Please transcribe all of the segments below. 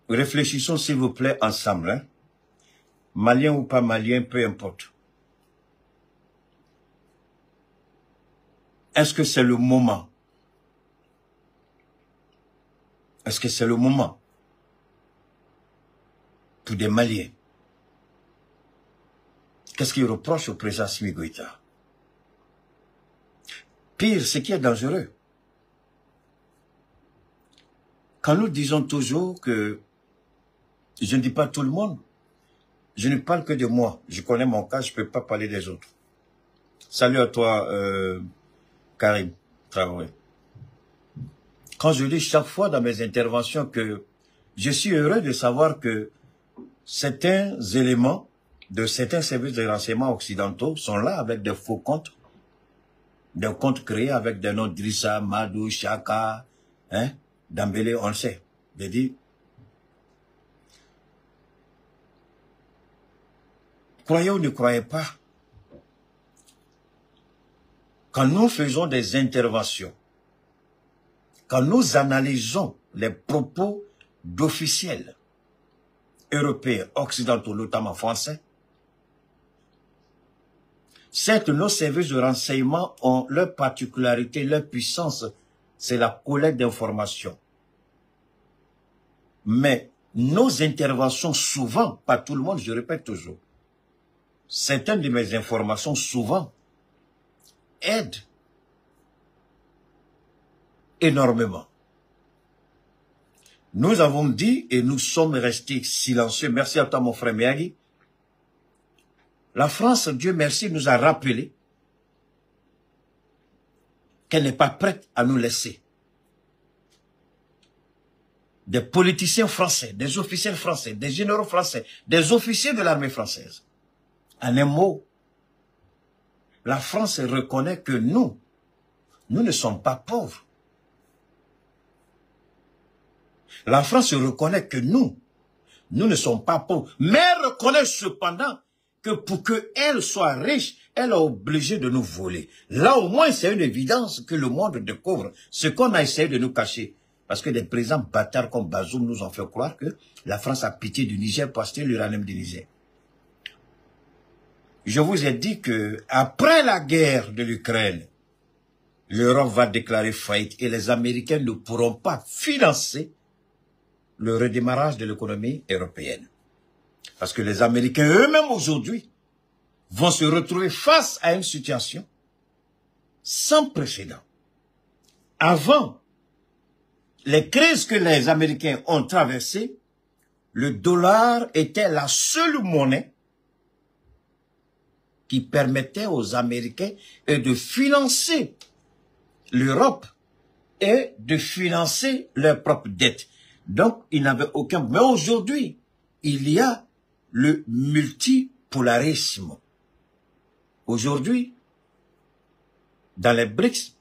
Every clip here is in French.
réfléchissons s'il vous plaît ensemble. Hein? Malien ou pas malien, peu importe. Est-ce que c'est le moment? Est-ce que c'est le moment pour des Maliens? Qu'est-ce qu'ils reprochent au président Assimi Goïta? Pire, ce qui est dangereux. Quand nous disons toujours que, je ne dis pas tout le monde, je ne parle que de moi. Je connais mon cas, je ne peux pas parler des autres. Salut à toi, Karim Traoré. Quand je dis chaque fois dans mes interventions que je suis heureux de savoir que certains éléments de certains services de renseignement occidentaux sont là avec des faux comptes, des comptes créés avec des noms d'Idrissa, Madou, Chaka, hein, Dambélé, on le sait. Je dis, croyez ou ne croyez pas, quand nous faisons des interventions, quand nous analysons les propos d'officiels européens, occidentaux, notamment français, certes, nos services de renseignement ont leur particularité, leur puissance, c'est la collecte d'informations. Mais nos interventions, souvent, pas tout le monde, je répète toujours, certaines de mes informations, souvent, aident énormément. Nous avons dit, et nous sommes restés silencieux, merci à toi mon frère Miyagi, la France, Dieu merci, nous a rappelé qu'elle n'est pas prête à nous laisser. Des politiciens français, des officiels français, des généraux français, des officiers de l'armée française. En un mot, la France reconnaît que nous ne sommes pas pauvres. La France reconnaît que nous ne sommes pas pauvres, mais reconnaît cependant que pour qu'elle soit riche, elle est obligée de nous voler. Là, au moins, c'est une évidence que le monde découvre ce qu'on a essayé de nous cacher. Parce que des présidents bâtards comme Bazoum nous ont fait croire que la France a pitié du Niger pour acheter l'uranium du Niger. Je vous ai dit que après la guerre de l'Ukraine, l'Europe va déclarer faillite et les Américains ne pourront pas financer le redémarrage de l'économie européenne. Parce que les Américains eux-mêmes aujourd'hui vont se retrouver face à une situation sans précédent. Avant les crises que les Américains ont traversées, le dollar était la seule monnaie qui permettait aux Américains de financer l'Europe et de financer leurs propres dettes. Donc, ils n'avaient aucun... Mais aujourd'hui, il y a le multipolarisme. Aujourd'hui, dans les BRICS,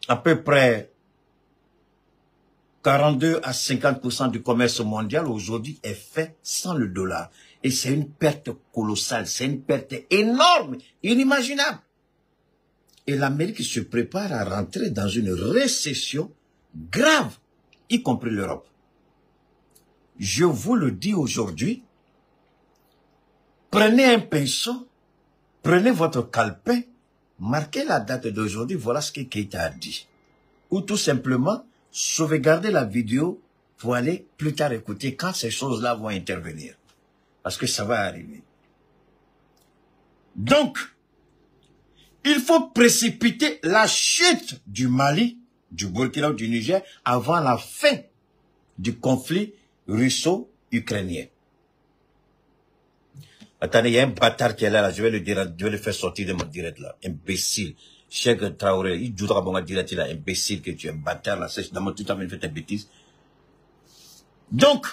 à peu près 42 à 50% du commerce mondial aujourd'hui est fait sans le dollar. Et c'est une perte colossale, c'est une perte énorme, inimaginable. Et l'Amérique se prépare à rentrer dans une récession grave, y compris l'Europe. Je vous le dis aujourd'hui, prenez un pinceau, prenez votre calepin, marquez la date d'aujourd'hui, voilà ce que Keïta a dit. Ou tout simplement, sauvegardez la vidéo pour aller plus tard écouter quand ces choses-là vont intervenir. Parce que ça va arriver. Donc, il faut précipiter la chute du Mali, du Burkina ou du Niger avant la fin du conflit russo-ukrainien. Attendez, il y a un bâtard qui est là, je vais le faire sortir de mon direct là. Imbécile. Cheikh Traoré, il joue dans mon direct là, imbécile que tu es un bâtard là, c'est dans mon tout à fait fait tes bêtises. Donc,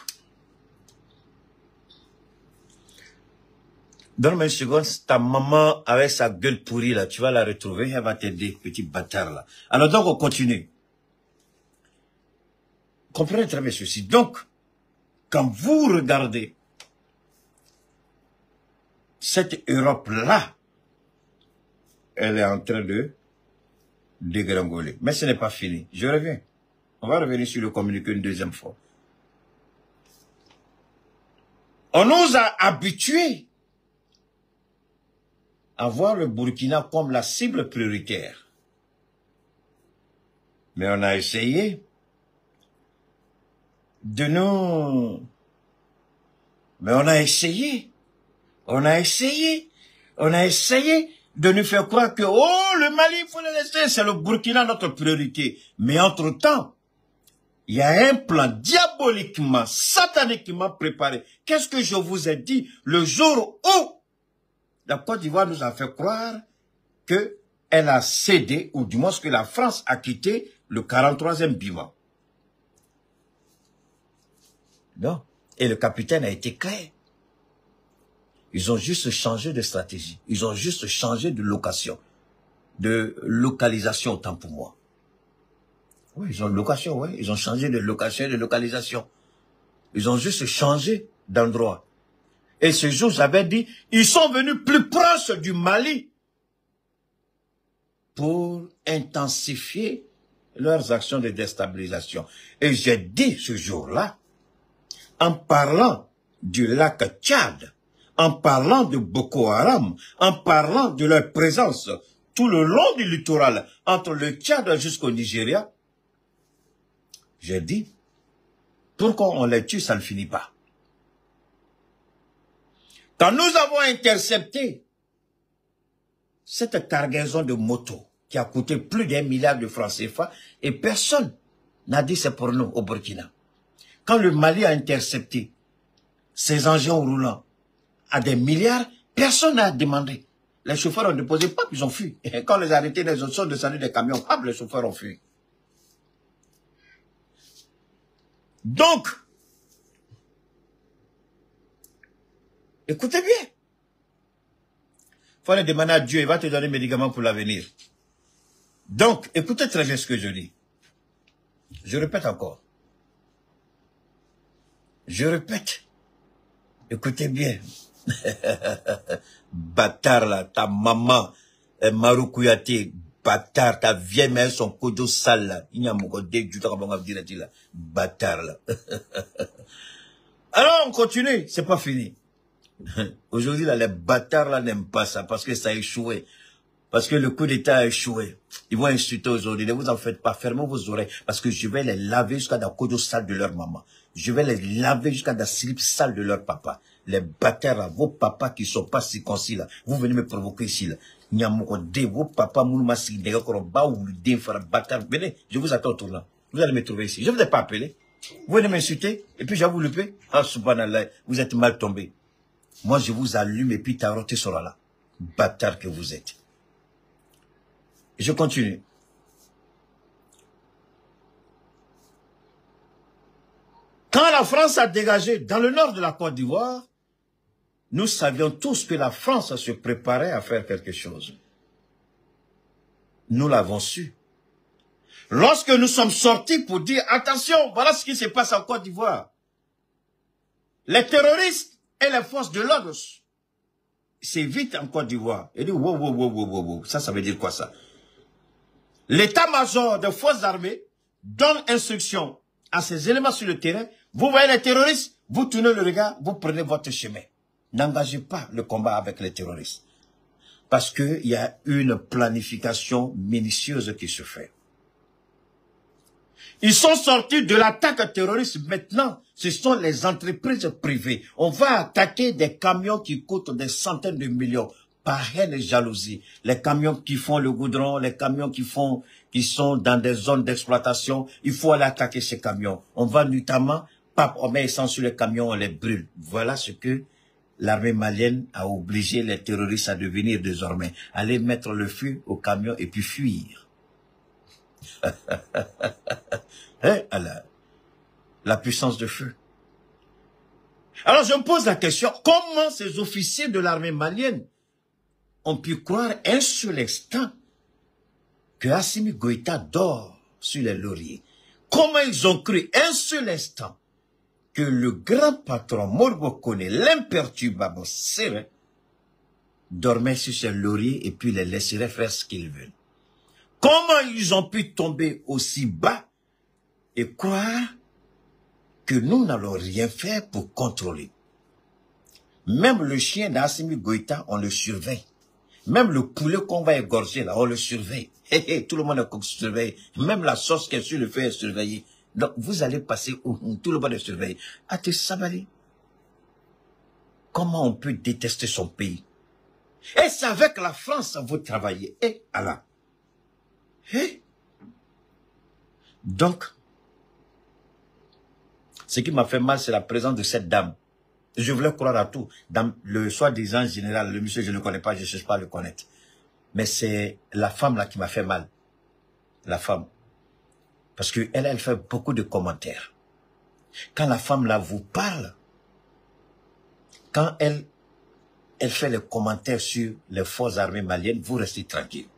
donne-moi une seconde, ta maman avec sa gueule pourrie là, tu vas la retrouver, elle va t'aider, petit bâtard là. Alors donc on continue. Comprenez très bien ceci. Donc, quand vous regardez cette Europe-là, elle est en train de dégringoler. Mais ce n'est pas fini. Je reviens. On va revenir sur le communiqué une deuxième fois. On nous a habitués à voir le Burkina comme la cible prioritaire. Mais on a essayé de nous... Mais on a essayé de nous faire croire que, oh, le Mali, il faut le laisser, c'est le Burkina notre priorité. Mais entre-temps, il y a un plan diaboliquement, sataniquement préparé. Qu'est-ce que je vous ai dit le jour où la Côte d'Ivoire nous a fait croire qu'elle a cédé, ou du moins que la France a quitté le 43e bivouac. Non. Et le capitaine a été clair. Ils ont juste changé de stratégie. Ils ont juste changé de location. De localisation, autant pour moi. Oui, ils ont location, oui. Ils ont changé de location et de localisation. Ils ont juste changé d'endroit. Et ce jour, j'avais dit, ils sont venus plus proches du Mali pour intensifier leurs actions de déstabilisation. Et j'ai dit ce jour-là, en parlant du lac Tchad, en parlant de Boko Haram, en parlant de leur présence tout le long du littoral, entre le Tchad jusqu'au Nigeria, j'ai dit, pourquoi on les tue, ça ne finit pas. Quand nous avons intercepté cette cargaison de motos qui a coûté plus d'1 milliard de francs CFA et personne n'a dit c'est pour nous au Burkina. Quand le Mali a intercepté ces engins roulants à des milliards, personne n'a demandé. Les chauffeurs ont déposé, pap, ils ont fui. Et quand les arrêtés, les autres sont descendus des camions, pap, les chauffeurs ont fui. Donc, écoutez bien. Il faut aller demander à Dieu, il va te donner des médicaments pour l'avenir. Donc, écoutez très bien ce que je dis. Je répète encore. Je répète. Écoutez bien. Bâtard là, ta maman, Marou Kouyaté, bâtard, ta vieille mère, son kodo sale là. Il y a mon côté du temps qu'on va dire là. Bâtard là. Alors, on continue, c'est pas fini. Aujourd'hui, là, les bâtards, là, n'aiment pas ça, parce que ça a échoué. Parce que le coup d'État a échoué. Ils vont insulter aujourd'hui. Ne vous en faites pas, fermez vos oreilles, parce que je vais les laver jusqu'à la kodo sale de leur maman. Je vais les laver jusqu'à la slip sale de leur papa. Les bâtards, là, vos papas qui sont pas circoncis, là, vous venez me provoquer ici, là. Vos papas, venez, je vous attends autour là. Vous allez me trouver ici. Je ne vous ai pas appelé. Vous venez m'insulter, et puis je vais vous louper. Ah, subhanallah, vous êtes mal tombé. Moi, je vous allume et puis taroté sera là. Bâtard que vous êtes. Je continue. Quand la France a dégagé dans le nord de la Côte d'Ivoire, nous savions tous que la France se préparait à faire quelque chose. Nous l'avons su. Lorsque nous sommes sortis pour dire, attention, voilà ce qui se passe en Côte d'Ivoire. Les terroristes et les forces de l'ordre s'évitent en Côte d'Ivoire. Et dit, wow. Ça veut dire quoi ça? L'état-major des forces armées donne instruction à ces éléments sur le terrain. Vous voyez les terroristes, vous tournez le regard, vous prenez votre chemin. N'engagez pas le combat avec les terroristes. Parce qu'il y a une planification minutieuse qui se fait. Ils sont sortis de l'attaque terroriste. Maintenant, ce sont les entreprises privées. On va attaquer des camions qui coûtent des centaines de millions. Par haine et jalousie. Les camions qui font le goudron, les camions qui sont dans des zones d'exploitation. Il faut aller attaquer ces camions. On va notamment, on met essence sur les camions, on les brûle. Voilà ce que l'armée malienne a obligé les terroristes à devenir désormais. Aller mettre le feu au camion et puis fuir. Hein, la puissance de feu. Alors je me pose la question, comment ces officiers de l'armée malienne ont pu croire un seul instant que Assimi Goïta dort sur les lauriers? Comment ils ont cru un seul instant que le grand patron Morbo Kone, l'imperturbable serein, dormait sur ses lauriers et puis les laisserait faire ce qu'ils veulent? Comment ils ont pu tomber aussi bas et croire que nous n'allons rien faire pour contrôler? Même le chien d'Assimi Goïta, on le surveille. Même le poulet qu'on va égorger, là, on le surveille. Tout le monde est surveillé. Même la sauce qui est sur le feu est surveillée. Donc, vous allez passer où tout le monde est surveillé. À te sabaler. Comment on peut détester son pays? Et c'est avec la France que vous travaillez. Et Allah. Donc, ce qui m'a fait mal, c'est la présence de cette dame. Je voulais croire à tout. Dans le soi-disant général, le monsieur, je ne le connais pas, je ne cherche pas à le connaître. Mais c'est la femme là qui m'a fait mal. La femme. Parce qu'elle, elle fait beaucoup de commentaires. Quand la femme là vous parle, quand elle fait les commentaires sur les forces armées maliennes, vous restez tranquille.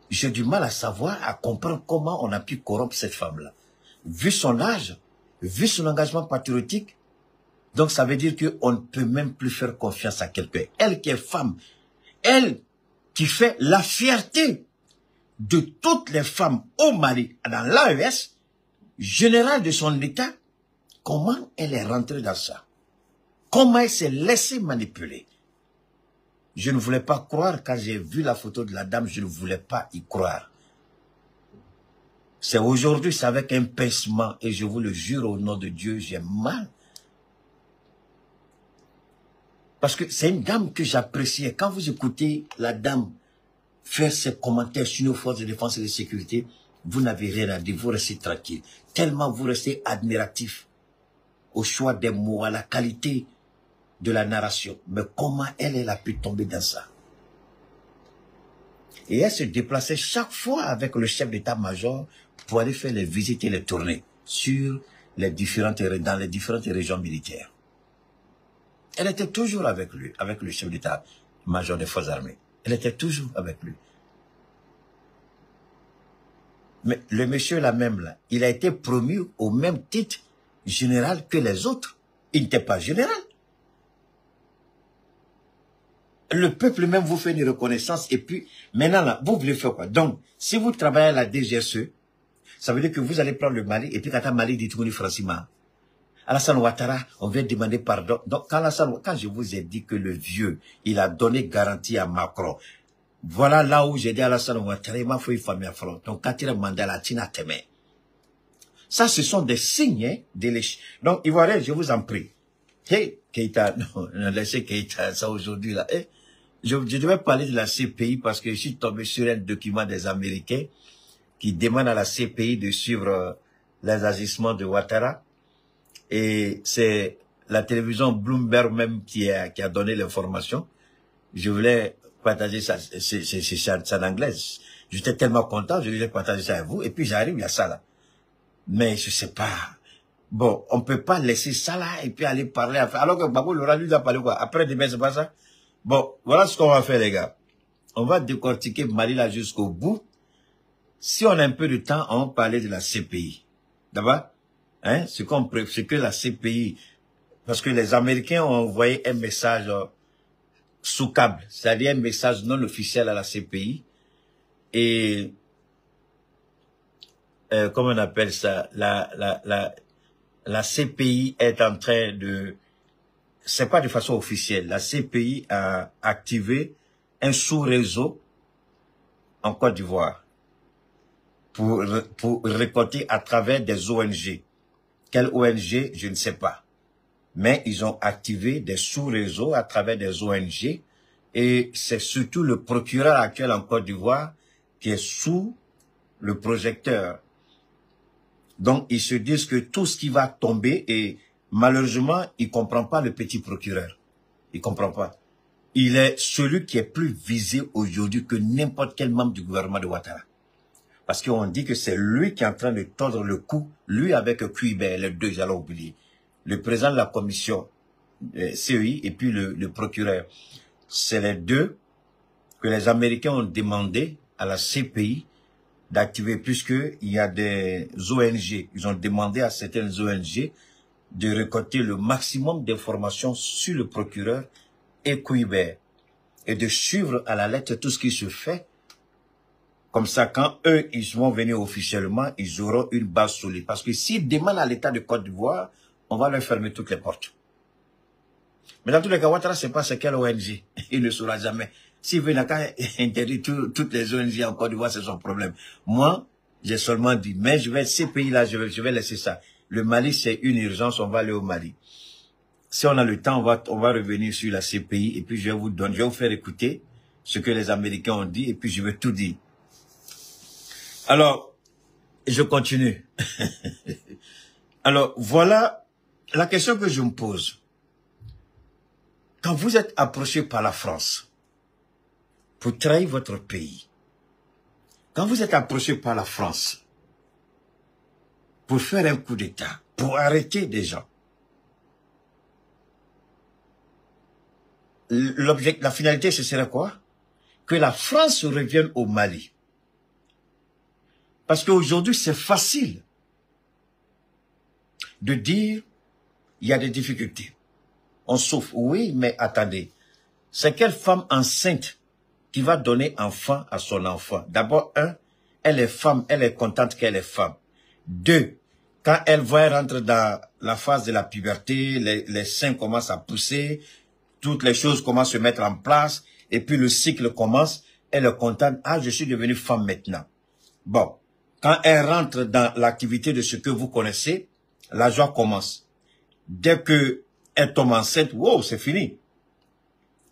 J'ai du mal à savoir, à comprendre comment on a pu corrompre cette femme-là. Vu son âge, vu son engagement patriotique, donc ça veut dire qu'on ne peut même plus faire confiance à quelqu'un. Elle qui est femme, elle qui fait la fierté de toutes les femmes au Mali, dans l'AES, générale de son État, comment elle est rentrée dans ça? Comment elle s'est laissée manipuler? Je ne voulais pas croire quand j'ai vu la photo de la dame, je ne voulais pas y croire. C'est aujourd'hui, c'est avec un pincement, et je vous le jure au nom de Dieu, j'ai mal. Parce que c'est une dame que j'appréciais. Quand vous écoutez la dame faire ses commentaires sur nos forces de défense et de sécurité, vous n'avez rien à dire, vous restez tranquille. Tellement vous restez admiratif au choix des mots, à la qualité de la narration. Mais comment elle a pu tomber dans ça? Et elle se déplaçait chaque fois avec le chef d'état-major pour aller faire les visites et les tournées sur les dans les différentes régions militaires. Elle était toujours avec lui, avec le chef d'état-major des forces armées. Elle était toujours avec lui. Mais le monsieur là même, là, il a été promu au même titre général que les autres. Il n'était pas général. Le peuple même vous fait une reconnaissance et puis, maintenant là, vous voulez faire quoi? Donc, si vous travaillez à la DGSE, ça veut dire que vous allez prendre le Mali et puis quand le Mali dit tout Francima. Alassane Ouattara, on vient demander pardon. Donc, quand je vous ai dit que le vieux, il a donné garantie à Macron, voilà là où j'ai dit à Alassane Ouattara, il m'a fait une famille à front. Donc, quand il a demandé à la Tina Temé. Ça, ce sont des signes, hein, donc, Ivoirien, je vous en prie. Hey, Keïta, non, laissez Keïta, ça aujourd'hui, là. Hey, je devais parler de la CPI parce que je suis tombé sur un document des Américains qui demande à la CPI de suivre les agissements de Ouattara. Et c'est la télévision Bloomberg même qui a donné l'information. Je voulais partager ça, c'est en anglais. J'étais tellement content, je voulais partager ça avec vous. Et puis j'arrive, il y a ça là. Mais je sais pas. Bon, on peut pas laisser ça là et puis aller parler. Alors que Babou Laura lui a parlé quoi? Après demain, c'est pas ça? Bon, voilà ce qu'on va faire les gars. On va décortiquer Mali là jusqu'au bout. Si on a un peu de temps, on va parler de la CPI. D'abord, hein, ce que la CPI, parce que les Américains ont envoyé un message sous câble, c'est-à-dire un message non officiel à la CPI. Et, comment on appelle ça, la CPI est en train de, c'est pas de façon officielle, la CPI a activé un sous-réseau en Côte d'Ivoire pour récolter à travers des ONG. Quelle ONG, je ne sais pas. Mais ils ont activé des sous-réseaux à travers des ONG et c'est surtout le procureur actuel en Côte d'Ivoire qui est sous le projecteur. Donc, ils se disent que tout ce qui va tomber et malheureusement, il ne comprend pas le petit procureur. Il ne comprend pas. Il est celui qui est plus visé aujourd'hui que n'importe quel membre du gouvernement de Ouattara. Parce qu'on dit que c'est lui qui est en train de tordre le cou, lui avec Cuibert, les deux, j'allais oublier. Le président de la commission CEI et puis le procureur. C'est les deux que les Américains ont demandé à la CPI d'activer, puisqu'il y a des ONG. Ils ont demandé à certaines ONG de récolter le maximum d'informations sur le procureur et Cuibert et de suivre à la lettre tout ce qui se fait. Comme ça, quand eux, ils vont venir officiellement, ils auront une base solide. Parce que s'ils demandent à l'État de Côte d'Ivoire, on va leur fermer toutes les portes. Mais dans tous les cas, Ouattara, c'est pas ce quelle ONG. Il ne saura jamais. S'il veut, il n'a qu'à interdire toutes les ONG en Côte d'Ivoire, c'est son problème. Moi, j'ai seulement dit, mais ces pays-là, je vais laisser ça. Le Mali, c'est une urgence, on va aller au Mali. Si on a le temps, on va revenir sur la CPI, et puis je vais vous faire écouter ce que les Américains ont dit, et puis je vais tout dire. Alors, je continue. Alors, voilà la question que je me pose. Quand vous êtes approché par la France pour trahir votre pays, quand vous êtes approché par la France pour faire un coup d'État, pour arrêter des gens, la finalité, ce serait quoi? Que la France revienne au Mali. Parce qu'aujourd'hui, c'est facile de dire il y a des difficultés. On souffre. Oui, mais attendez. C'est quelle femme enceinte qui va donner enfant à son enfant? D'abord, elle est femme, elle est contente qu'elle est femme. 2, quand elle va rentrer dans la phase de la puberté, les seins commencent à pousser, toutes les choses commencent à se mettre en place, et puis le cycle commence, elle est contente, ah, je suis devenue femme maintenant. Bon, quand elle rentre dans l'activité de ce que vous connaissez, la joie commence. Dès que elle tombe enceinte, wow, c'est fini.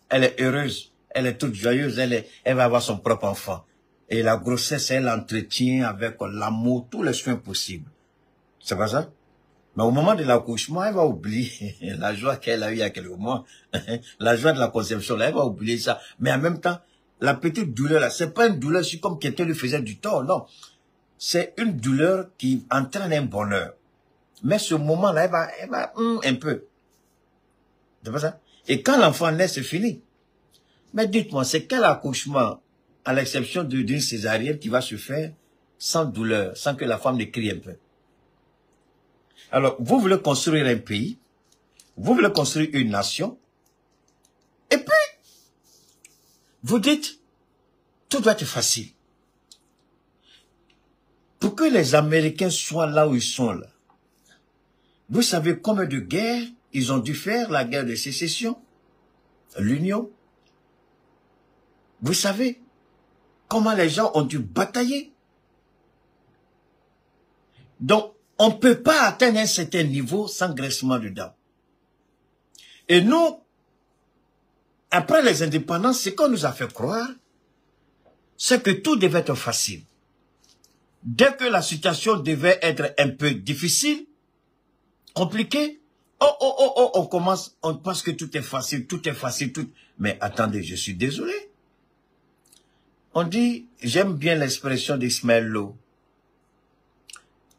Elle est heureuse, elle est toute joyeuse, elle va avoir son propre enfant. Et la grossesse, elle l'entretient avec l'amour, tous les soins possibles. C'est pas ça? Mais au moment de l'accouchement, elle va oublier la joie qu'elle a eue il y a quelques mois. La joie de la conception, là, elle va oublier ça. Mais en même temps, la petite douleur, là, c'est pas une douleur, c'est comme quelqu'un lui faisait du tort, non. C'est une douleur qui entraîne un bonheur. Mais ce moment-là, elle va un peu. C'est pas ça? Et quand l'enfant naît, c'est fini. Mais dites-moi, c'est quel accouchement, à l'exception d'une césarienne, qui va se faire sans douleur, sans que la femme ne crie un peu? Alors, vous voulez construire un pays, vous voulez construire une nation, et puis, vous dites, tout doit être facile. Pour que les Américains soient là où ils sont là, vous savez combien de guerres ils ont dû faire, la guerre de sécession, l'Union. Vous savez comment les gens ont dû batailler. Donc, on ne peut pas atteindre un certain niveau sans graissement de dents. Et nous, après les indépendances, ce qu'on nous a fait croire, c'est que tout devait être facile. Dès que la situation devait être un peu difficile, compliquée, on commence, on pense que tout est facile, tout est facile, tout. Mais attendez, je suis désolé. On dit, j'aime bien l'expression d'Ismaël Lo.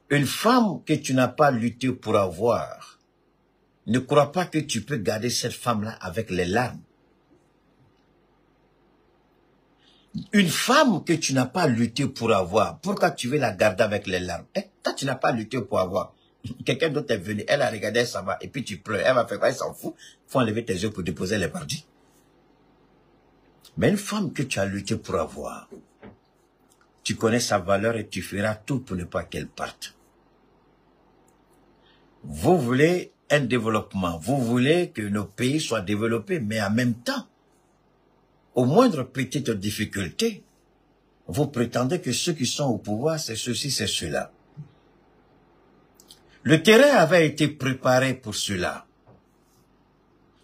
Une femme que tu n'as pas lutté pour avoir, ne crois pas que tu peux garder cette femme-là avec les larmes. Une femme que tu n'as pas lutté pour avoir, pourquoi tu veux la garder avec les larmes? Toi, tu n'as pas lutté pour avoir. Quelqu'un d'autre est venu, elle a regardé, ça va, et puis tu pleures. Elle va faire quoi? Elle s'en fout. Il faut enlever tes yeux pour déposer les parties. Mais une femme que tu as lutté pour avoir, tu connais sa valeur et tu feras tout pour ne pas qu'elle parte. Vous voulez un développement, vous voulez que nos pays soient développés, mais en même temps, au moindre petite difficulté, vous prétendez que ceux qui sont au pouvoir, c'est ceci, c'est cela. Le terrain avait été préparé pour cela.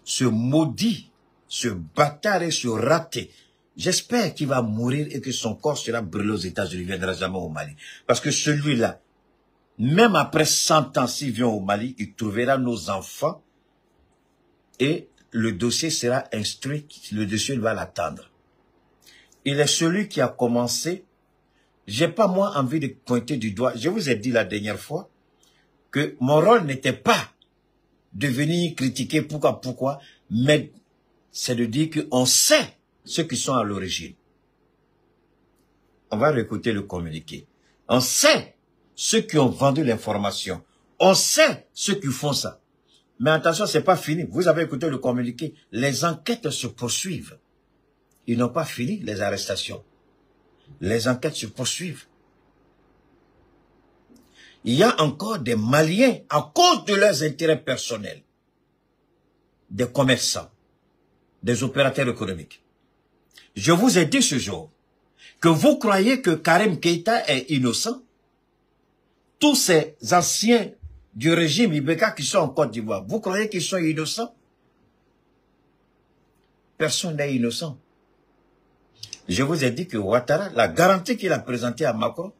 Ce maudit, ce bâtard et ce raté, j'espère qu'il va mourir et que son corps sera brûlé aux États-Unis, il ne viendra jamais au Mali. Parce que celui-là, même après 100 ans, s'il vient au Mali, il trouvera nos enfants et le dossier sera instruit, le dossier va l'attendre. Il est celui qui a commencé. J'ai pas moi envie de pointer du doigt. Je vous ai dit la dernière fois que mon rôle n'était pas de venir critiquer pourquoi, mais c'est de dire qu'on sait ceux qui sont à l'origine. On va réécouter le communiqué. On sait ceux qui ont vendu l'information. On sait ceux qui font ça. Mais attention, c'est pas fini. Vous avez écouté le communiqué. Les enquêtes se poursuivent. Ils n'ont pas fini les arrestations. Les enquêtes se poursuivent. Il y a encore des Maliens, à cause de leurs intérêts personnels, des commerçants, des opérateurs économiques. Je vous ai dit ce jour que vous croyez que Karim Keïta est innocent. Tous ces anciens du régime Ibeka qui sont en Côte d'Ivoire, vous croyez qu'ils sont innocents? Personne n'est innocent. Je vous ai dit que Ouattara, la garantie qu'il a présentée à Macron,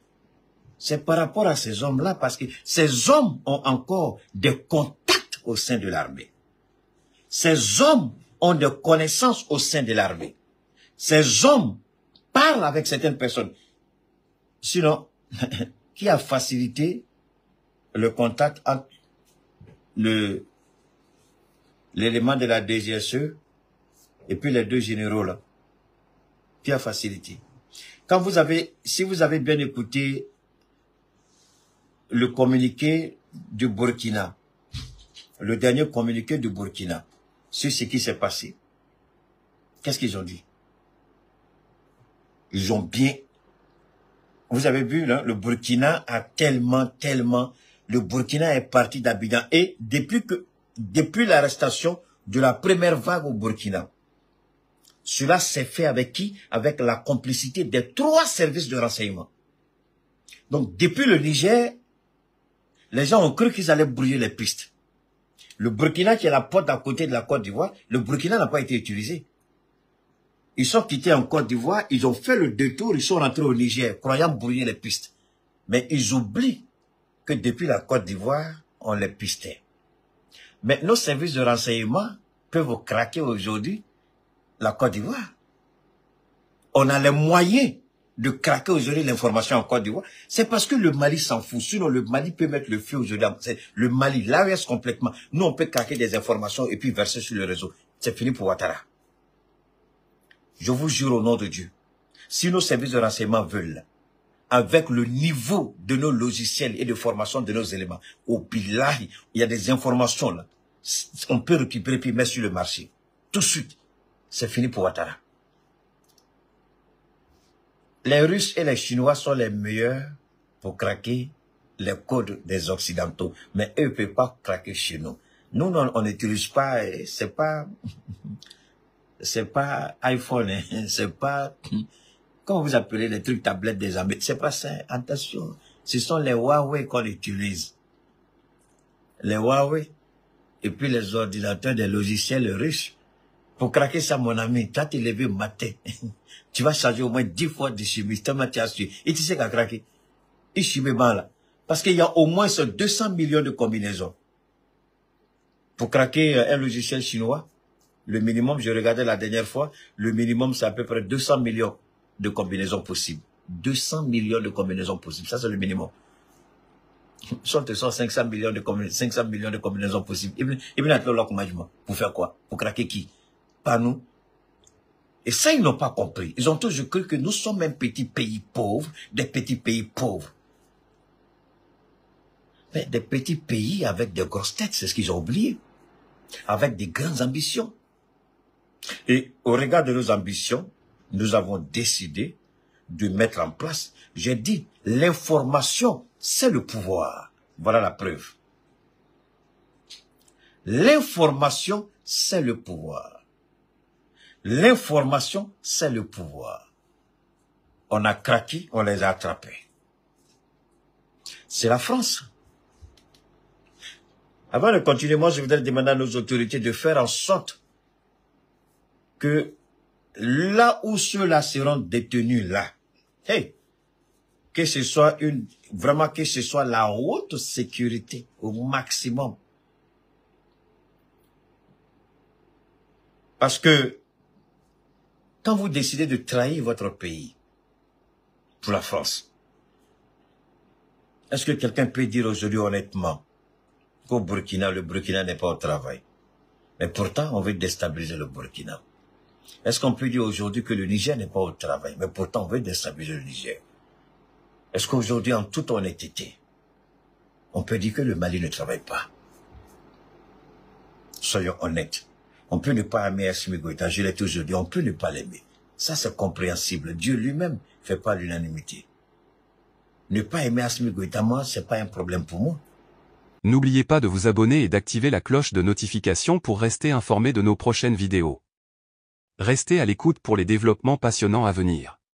c'est par rapport à ces hommes-là, parce que ces hommes ont encore des contacts au sein de l'armée. Ces hommes ont des connaissances au sein de l'armée. Ces hommes parlent avec certaines personnes. Sinon, qui a facilité le contact entre l'élément de la DGSE et puis les deux généraux là? Qui a facilité? Si vous avez bien écouté le communiqué du Burkina, le dernier communiqué du Burkina, sur ce qui s'est passé, qu'est-ce qu'ils ont dit? Ils ont bien... Vous avez vu, là, le Burkina a tellement... Le Burkina est parti d'Abidjan. Et depuis l'arrestation de la première vague au Burkina, cela s'est fait avec qui? Avec la complicité des 3 services de renseignement. Donc, depuis le Niger, les gens ont cru qu'ils allaient brouiller les pistes. Le Burkina, qui est la porte à côté de la Côte d'Ivoire, le Burkina n'a pas été utilisé. Ils sont quittés en Côte d'Ivoire, ils ont fait le détour, ils sont rentrés au Niger, croyant brouiller les pistes. Mais ils oublient que depuis la Côte d'Ivoire, on les pistait. Mais nos services de renseignement peuvent craquer aujourd'hui la Côte d'Ivoire. On a les moyens de craquer aujourd'hui l'information en Côte d'Ivoire. C'est parce que le Mali s'en fout. Sinon, le Mali peut mettre le feu aujourd'hui. Le Mali l'arrête complètement. Nous, on peut craquer des informations et puis verser sur le réseau. C'est fini pour Ouattara. Je vous jure au nom de Dieu, si nos services de renseignement veulent, avec le niveau de nos logiciels et de formation de nos éléments, au billahi, il y a des informations là, on peut récupérer puis mettre sur le marché. Tout de suite, c'est fini pour Ouattara. Les Russes et les Chinois sont les meilleurs pour craquer les codes des Occidentaux, mais eux ne peuvent pas craquer chez nous. Nous, on n'utilise pas, c'est pas iPhone, hein, c'est pas, comment vous appelez les trucs tablettes des Américains, c'est pas ça, attention, ce sont les Huawei qu'on utilise. Les Huawei, et puis les ordinateurs des logiciels russes. Pour craquer ça, mon ami, toi, tu levé matin, tu vas charger au moins 10 fois de chimie, tellement tu as su. Et tu sais qu'à craquer, il chimie ban là. Parce qu'il y a au moins 200 millions de combinaisons. Pour craquer un logiciel chinois, le minimum, je regardais la dernière fois, le minimum c'est à peu près 200 millions de combinaisons possibles. 200 millions de combinaisons possibles, ça c'est le minimum. Sont 500 millions de combinaisons possibles. Pour faire quoi? Pour craquer qui? Pas nous. Et ça, ils n'ont pas compris. Ils ont toujours cru que nous sommes un petit pays pauvre, des petits pays pauvres. Mais des petits pays avec de grosses têtes, c'est ce qu'ils ont oublié. Avec des grandes ambitions. Et au regard de nos ambitions, nous avons décidé de mettre en place, j'ai dit, l'information, c'est le pouvoir. Voilà la preuve. L'information, c'est le pouvoir. L'information, c'est le pouvoir. On a craqué, on les a attrapés. C'est la France. Avant de continuer, moi, je voudrais demander à nos autorités de faire en sorte que là où ceux-là seront détenus là, hey, que ce soit vraiment que ce soit la haute sécurité au maximum. Parce que quand vous décidez de trahir votre pays pour la France, est-ce que quelqu'un peut dire aujourd'hui honnêtement qu'au Burkina, le Burkina n'est pas au travail? Mais pourtant, on veut déstabiliser le Burkina. Est-ce qu'on peut dire aujourd'hui que le Niger n'est pas au travail? Mais pourtant, on veut déstabiliser le Niger. Est-ce qu'aujourd'hui, en toute honnêteté, on peut dire que le Mali ne travaille pas? Soyons honnêtes. On peut ne pas aimer Assimi Goïta, je l'ai toujours dit, on peut ne pas l'aimer. Ça, c'est compréhensible. Dieu lui-même ne fait pas l'unanimité. Ne pas aimer Assimi Goïta, moi, c'est pas un problème pour moi. N'oubliez pas de vous abonner et d'activer la cloche de notification pour rester informé de nos prochaines vidéos. Restez à l'écoute pour les développements passionnants à venir.